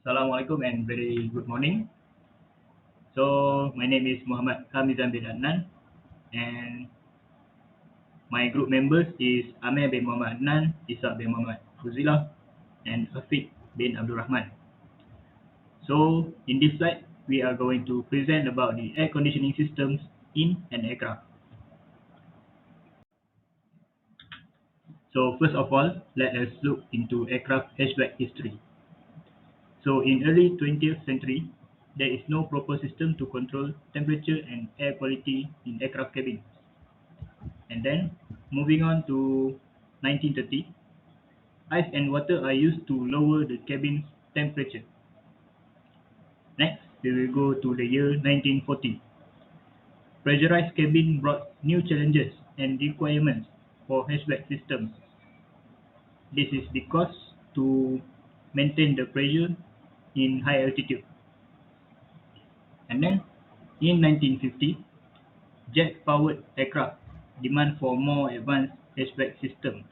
Assalamualaikum and very good morning. So my name is Muhammad HAMYZAN bin ADNAN, and my group members is AMIR bin Muhammad ADNAN, ISHAK bin Muhammad FUZILAH, and AFIQ bin Abdul Rahman. So in this slide, we are going to present about the air conditioning systems in an aircraft. So first of all, let us look into aircraft hatchback history. So in early 20th century, there is no proper system to control temperature and air quality in aircraft cabins. And then moving on to 1930, ice and water are used to lower the cabin's temperature. Next, we will go to the year 1940. Pressurized cabin brought new challenges and requirements for hatchback systems. This is because to maintain the pressure in high altitude. And then in 1950, jet-powered aircraft demand for more advanced hatchback systems.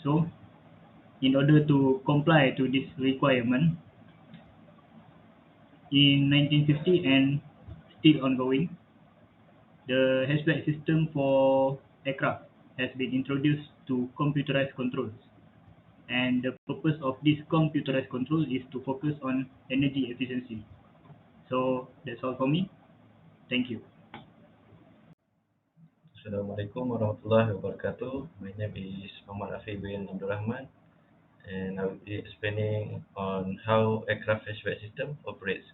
So, in order to comply to this requirement, in 1950 and still ongoing, the hatchback system for aircraft has been introduced to computerized controls. And the purpose of this computerized control is to focus on energy efficiency. So, that's all for me. Thank you. Assalamualaikum warahmatullahi wabarakatuh. My name is Muhammad bin Abdul Rahman, and I will be explaining on how aircraft hatchback system operates.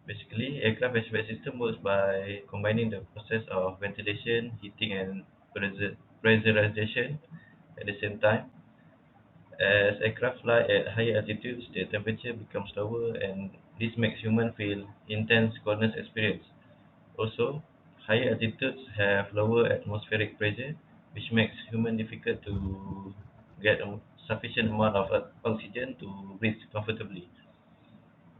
Basically, aircraft hatchback system works by combining the process of ventilation, heating, and pressurization at the same time. As aircraft fly at higher altitudes, the temperature becomes lower, and this makes humans feel intense coldness experience. Also, higher altitudes have lower atmospheric pressure, which makes human difficult to get a sufficient amount of oxygen to breathe comfortably.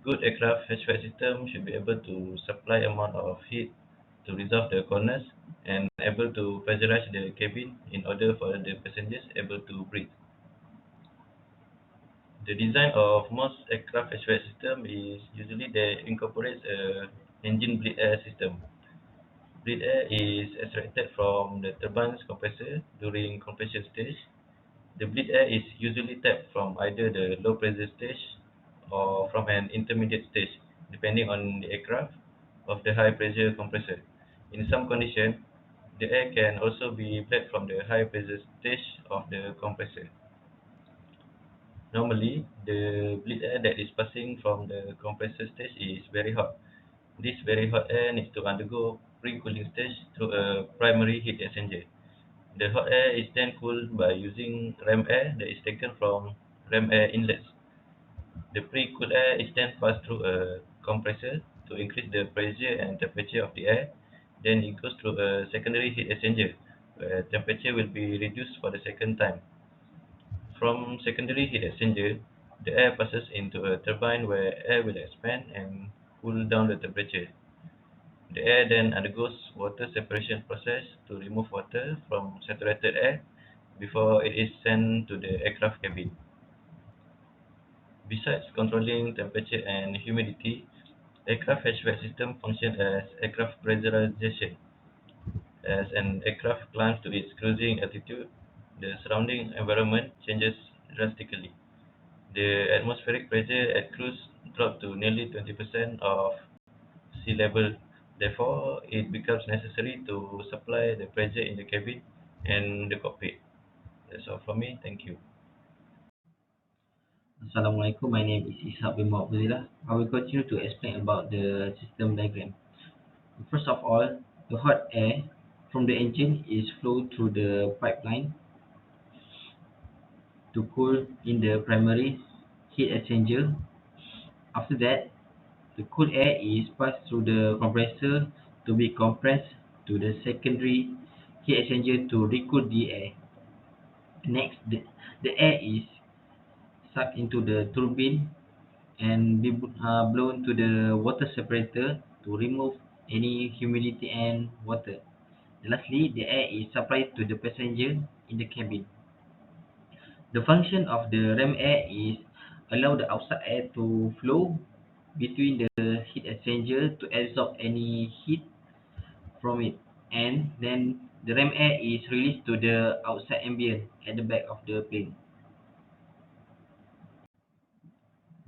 Good aircraft HVAC system should be able to supply amount of heat to resolve the coldness and able to pressurize the cabin in order for the passengers able to breathe. The design of most aircraft HVAC system is usually they incorporates a engine bleed air system. Bleed air is extracted from the turbine's compressor during compression stage. The bleed air is usually tapped from either the low pressure stage or from an intermediate stage, depending on the aircraft of the high pressure compressor. In some conditions, the air can also be bled from the high pressure stage of the compressor. Normally, the bleed air that is passing from the compressor stage is very hot. This very hot air needs to undergo pre-cooling stage through a primary heat exchanger. The hot air is then cooled by using ram air that is taken from ram air inlets. The pre-cooled air is then passed through a compressor to increase the pressure and temperature of the air. Then it goes through a secondary heat exchanger, where temperature will be reduced for the second time. From secondary heat exchanger, the air passes into a turbine where air will expand and cool down the temperature. The air then undergoes water separation process to remove water from saturated air before it is sent to the aircraft cabin. Besides controlling temperature and humidity, aircraft HVAC system function as aircraft pressurization. As an aircraft climbs to its cruising altitude, the surrounding environment changes drastically. The atmospheric pressure at cruise drops to nearly 20% of sea level. Therefore, it becomes necessary to supply the pressure in the cabin and the cockpit. That's all from me. Thank you. Assalamualaikum, my name is ISHAK bin FUZILAH. I will continue to explain about the system diagram. First of all, the hot air from the engine is flowed through the pipeline to cool in the primary heat exchanger. After that, the cool air is passed through the compressor to be compressed to the secondary heat exchanger to recool the air. Next, the air is sucked into the turbine and be blown to the water separator to remove any humidity and water. Lastly, the air is supplied to the passenger in the cabin. The function of the ram air is allow the outside air to flow between the heat exchanger to absorb any heat from it, and then the ram air is released to the outside ambient at the back of the plane.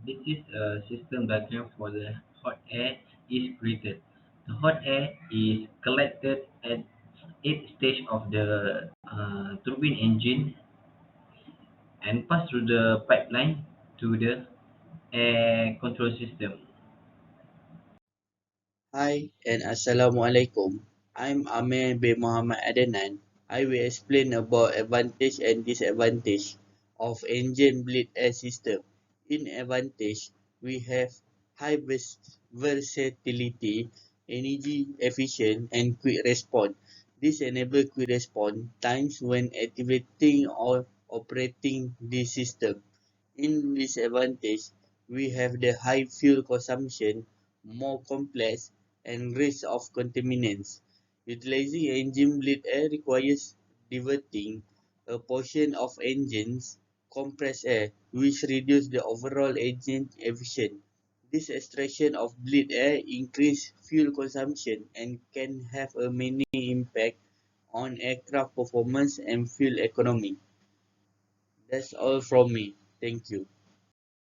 This is a system diagram for the hot air is created. The hot air is collected at each stage of the turbine engine and passed through the pipeline to the air control system. Hi and Assalamualaikum. I'm AMIR bin Muhammad ADNAN. I will explain about advantage and disadvantage of engine bleed air system. In advantage, we have high versatility, energy efficient and quick response. This enable quick response times when activating or operating this system. In disadvantage, we have the high fuel consumption, more complex, and risk of contaminants. Utilizing engine bleed air requires diverting a portion of engine's compressed air, which reduces the overall engine efficiency. This extraction of bleed air increases fuel consumption and can have a many impact on aircraft performance and fuel economy. That's all from me. Thank you.